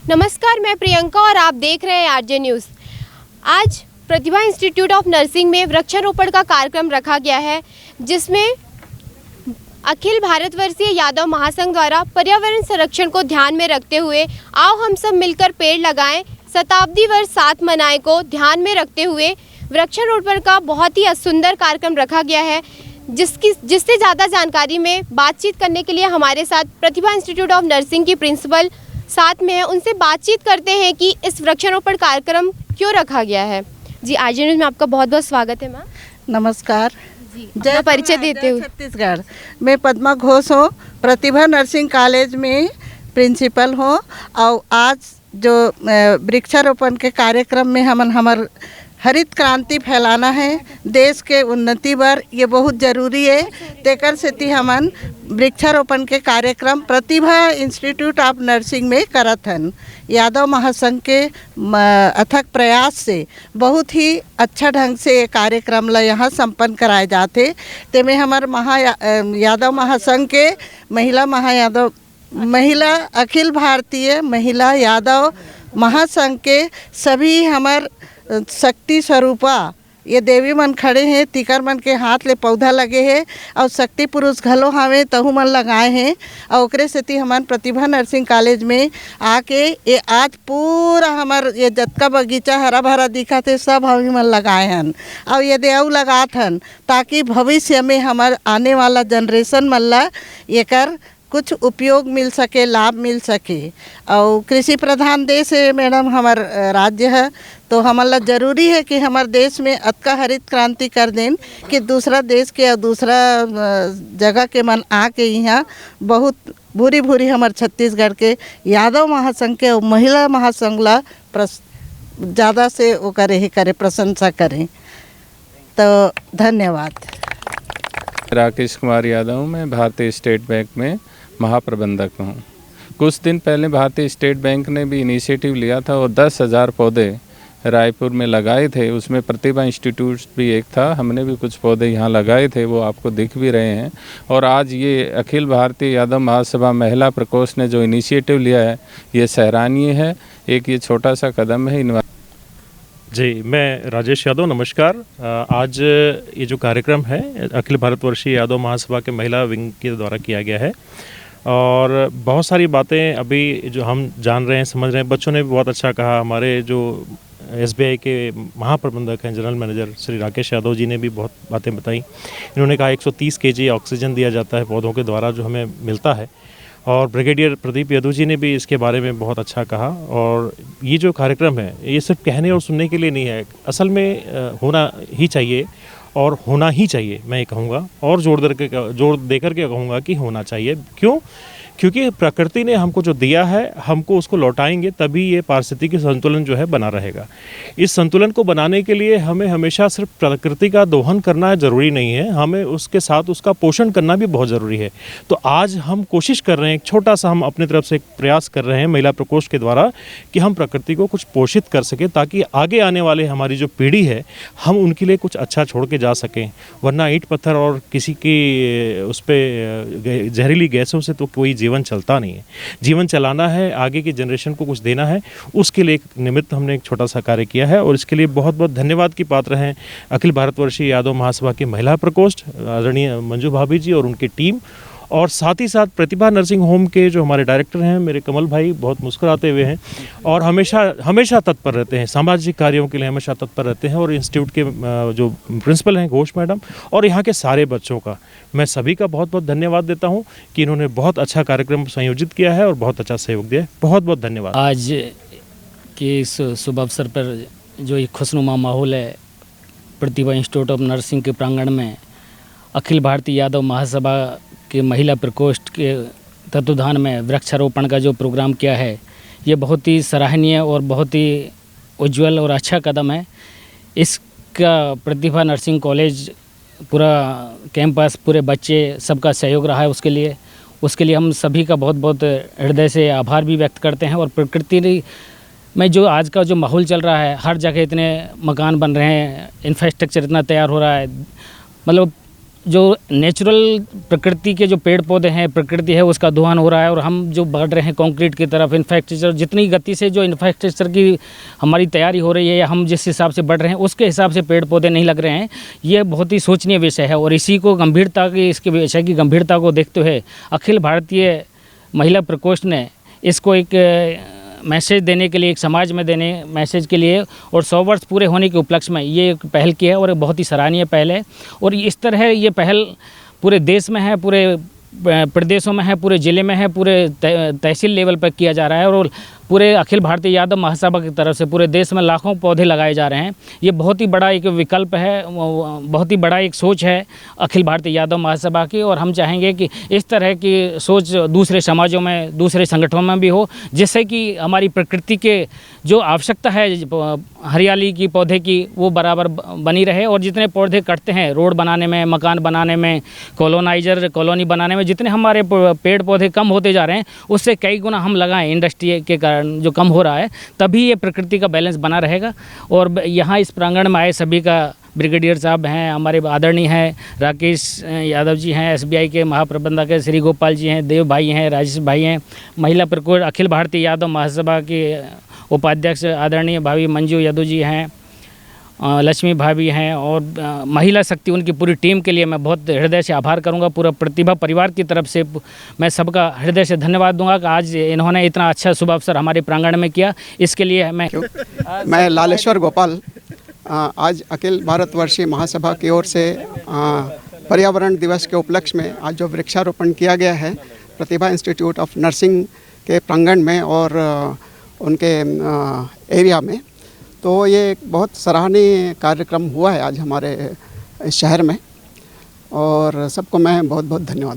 नमस्कार, मैं प्रियंका और आप देख रहे हैं आरजे न्यूज़। आज प्रतिभा इंस्टीट्यूट ऑफ नर्सिंग में वृक्षारोपण का कार्यक्रम रखा गया है, जिसमें अखिल भारतवर्षीय यादव महासंघ द्वारा पर्यावरण संरक्षण को ध्यान में रखते हुए आओ हम सब मिलकर पेड़ लगाएं, शताब्दी वर्ष साथ मनाएं को ध्यान में रखते हुए वृक्षारोपण का बहुत ही सुंदर कार्यक्रम रखा गया है। जिससे ज़्यादा जानकारी में बातचीत करने के लिए हमारे साथ प्रतिभा इंस्टीट्यूट ऑफ नर्सिंग की प्रिंसिपल साथ में है। उनसे बातचीत करते हैं कि इस वृक्षारोपण कार्यक्रम क्यों रखा गया है। जी, आरजे न्यूज़ में आपका बहुत बहुत स्वागत है मैम। नमस्कार जी, जय परिचय देते हुए। छत्तीसगढ़, मैं पद्मा घोष हूँ, प्रतिभा नर्सिंग कॉलेज में प्रिंसिपल हूँ। और आज जो वृक्षारोपण के कार्यक्रम में हमार हरित क्रांति फैलाना है देश के उन्नति बर, ये बहुत ज़रूरी है। तेकर सेती हमन वृक्षारोपण के कार्यक्रम प्रतिभा इंस्टीट्यूट ऑफ नर्सिंग में करत हन। यादव महासंघ के अथक प्रयास से बहुत ही अच्छा ढंग से ये कार्यक्रम ला यहाँ संपन्न कराए जाते। तेमें हमार यादव महासंघ के महिला अखिल भारतीय महिला यादव महासंघ के सभी हमार शक्ति स्वरूपा ये देवी मन खड़े हैं, तिकर मन के हाथ ले पौधा लगे हैं और शक्ति पुरुष घलो हमें तहु मन लगाए हैं। और ओकरे सेती हमार प्रतिभा नर्सिंग कॉलेज में आके ये आज पूरा हमार ये जतका बगीचा हरा भरा दिखत है सब हम मन लगाए हन और ये देव लगात हन, ताकि भविष्य में हमार आने वाला जनरेशन मन ला एकर कुछ उपयोग मिल सके, लाभ मिल सके। और कृषि प्रधान देश है मैडम हमार राज्य है, तो हमारा ज़रूरी है कि हमारे देश में अतका हरित क्रांति कर दें कि दूसरा देश के और दूसरा जगह के मन आके यहाँ बहुत भूरी हमारे छत्तीसगढ़ के यादव महासंघ के और महिला महासंघ ला ज़्यादा से वो करे प्रशंसा करें। तो धन्यवाद। राकेश कुमार यादव, मैं भारतीय स्टेट बैंक में महाप्रबंधक हूँ। कुछ दिन पहले भारतीय स्टेट बैंक ने भी इनिशिएटिव लिया था और 10,000 पौधे रायपुर में लगाए थे। उसमें प्रतिभा इंस्टीट्यूट भी एक था, हमने भी कुछ पौधे यहाँ लगाए थे, वो आपको दिख भी रहे हैं। और आज ये अखिल भारतीय यादव महासभा महिला प्रकोष्ठ ने जो इनिशिएटिव लिया है ये सराहनीय है। एक ये छोटा सा कदम है। जी, मैं राजेश यादव, नमस्कार। आज ये जो कार्यक्रम है अखिल भारतवर्षीय यादव महासभा के महिला विंग के द्वारा किया गया है और बहुत सारी बातें अभी जो हम जान रहे हैं, समझ रहे हैं। बच्चों ने भी बहुत अच्छा कहा। हमारे जो SBI के महाप्रबंधक हैं, जनरल मैनेजर श्री राकेश यादव जी ने भी बहुत बातें बताई। इन्होंने कहा 130 kg ऑक्सीजन दिया जाता है पौधों के द्वारा जो हमें मिलता है। और ब्रिगेडियर प्रदीप यदू जी ने भी इसके बारे में बहुत अच्छा कहा। और ये जो कार्यक्रम है ये सिर्फ कहने और सुनने के लिए नहीं है, असल में होना ही चाहिए और होना ही चाहिए, मैं ये कहूँगा। और जोर दे करके कहूँगा कि होना चाहिए। क्यों? क्योंकि प्रकृति ने हमको जो दिया है हमको उसको लौटाएंगे, तभी ये पारिस्थितिकी संतुलन जो है बना रहेगा। इस संतुलन को बनाने के लिए हमें हमेशा सिर्फ प्रकृति का दोहन करना ज़रूरी नहीं है, हमें उसके साथ उसका पोषण करना भी बहुत ज़रूरी है। तो आज हम कोशिश कर रहे हैं, एक छोटा सा हम अपनी तरफ से एक प्रयास कर रहे हैं महिला प्रकोष्ठ के द्वारा कि हम प्रकृति को कुछ पोषित कर सकें, ताकि आगे आने वाले हमारी जो पीढ़ी है हम उनके लिए कुछ अच्छा छोड़ के जा सकें। वरना ईंट पत्थर और किसी की उस पर जहरीली गैसों से तो कोई जीवन चलता नहीं है। जीवन चलाना है, आगे की जनरेशन को कुछ देना है, उसके लिए एक निमित्त हमने एक छोटा सा कार्य किया है। और इसके लिए बहुत बहुत धन्यवाद की पात्र हैं अखिल भारतवर्षीय यादव महासभा की महिला प्रकोष्ठ आदरणीय मंजू भाभी जी और उनकी टीम, और साथ ही साथ प्रतिभा नर्सिंग होम के जो हमारे डायरेक्टर हैं मेरे कमल भाई, बहुत मुस्कुराते हुए हैं और हमेशा तत्पर रहते हैं, सामाजिक कार्यों के लिए हमेशा तत्पर रहते हैं। और इंस्टीट्यूट के जो प्रिंसिपल हैं घोष मैडम और यहाँ के सारे बच्चों का मैं सभी का बहुत बहुत धन्यवाद देता हूँ कि इन्होंने बहुत अच्छा कार्यक्रम संयोजित किया है और बहुत अच्छा सहयोग दिया है। बहुत बहुत धन्यवाद। आज के इस शुभ अवसर पर जो एक खुशनुमा माहौल है प्रतिभा इंस्टीट्यूट ऑफ नर्सिंग के प्रांगण में अखिल भारतीय यादव महासभा के महिला प्रकोष्ठ के तत्वाधान में वृक्षारोपण का जो प्रोग्राम किया है ये बहुत ही सराहनीय और बहुत ही उज्जवल और अच्छा कदम है। इसका प्रतिभा नर्सिंग कॉलेज, पूरा कैंपस, पूरे बच्चे सबका सहयोग रहा है। उसके लिए हम सभी का बहुत बहुत हृदय से आभार भी व्यक्त करते हैं। और प्रकृति में जो आज का जो माहौल चल रहा है, हर जगह इतने मकान बन रहे हैं, इंफ्रास्ट्रक्चर इतना तैयार हो रहा है, मतलब जो नेचुरल प्रकृति के जो पेड़ पौधे हैं, प्रकृति है, उसका दोहन हो रहा है और हम जो बढ़ रहे हैं कंक्रीट की तरफ, इंफ्रास्ट्रक्चर जितनी गति से जो इंफ्रास्ट्रक्चर की हमारी तैयारी हो रही है या हम जिस हिसाब से बढ़ रहे हैं उसके हिसाब से पेड़ पौधे नहीं लग रहे हैं। ये बहुत ही सोचनीय विषय है और इसी को गंभीरता की, इसके विषय की गंभीरता को देखते हुए अखिल भारतीय महिला प्रकोष्ठ ने इसको एक मैसेज देने के लिए, एक समाज में देने मैसेज के लिए और 100 वर्ष पूरे होने के उपलक्ष्य में ये एक पहल की है और बहुत ही सराहनीय पहल है। और इस तरह ये पहल पूरे देश में है, पूरे प्रदेशों में है, पूरे ज़िले में है, पूरे तहसील लेवल पर किया जा रहा है और पूरे अखिल भारतीय यादव महासभा की तरफ से पूरे देश में लाखों पौधे लगाए जा रहे हैं। ये बहुत ही बड़ा एक विकल्प है, बहुत ही बड़ा एक सोच है अखिल भारतीय यादव महासभा की और हम चाहेंगे कि इस तरह की सोच दूसरे समाजों में, दूसरे संगठनों में भी हो, जिससे कि हमारी प्रकृति के जो आवश्यकता है हरियाली की, पौधे की, वो बराबर बनी रहे और जितने पौधे कटते हैं रोड बनाने में, मकान बनाने में, कॉलोनी बनाने में, जितने हमारे पेड़ पौधे कम होते जा रहे हैं उससे कई गुना हम लगाएं इंडस्ट्री के कारण जो कम हो रहा है, तभी ये प्रकृति का बैलेंस बना रहेगा। और यहाँ इस प्रांगण में आए सभी का, ब्रिगेडियर साहब हैं, हमारे आदरणीय हैं राकेश यादव जी हैं, SBI के महाप्रबंधक हैं, श्री गोपाल जी हैं, देव भाई हैं, राजेश भाई हैं, महिला प्रकोष्ठ अखिल भारतीय यादव महासभा के उपाध्यक्ष आदरणीय भाभी मंजू यादव जी हैं, लक्ष्मी भाभी हैं और महिला शक्ति उनकी पूरी टीम के लिए मैं बहुत हृदय से आभार करूंगा। पूरा प्रतिभा परिवार की तरफ से मैं सबका हृदय से धन्यवाद दूंगा कि आज इन्होंने इतना अच्छा शुभ अवसर हमारे प्रांगण में किया। इसके लिए मैं लालेश्वर गोपाल आज अखिल भारतवर्षीय महासभा की ओर से पर्यावरण दिवस के उपलक्ष्य में आज जो वृक्षारोपण किया गया है प्रतिभा इंस्टीट्यूट ऑफ नर्सिंग के प्रांगण में और उनके एरिया में, तो ये एक बहुत सराहनीय कार्यक्रम हुआ है आज हमारे शहर में और सबको मैं बहुत बहुत धन्यवाद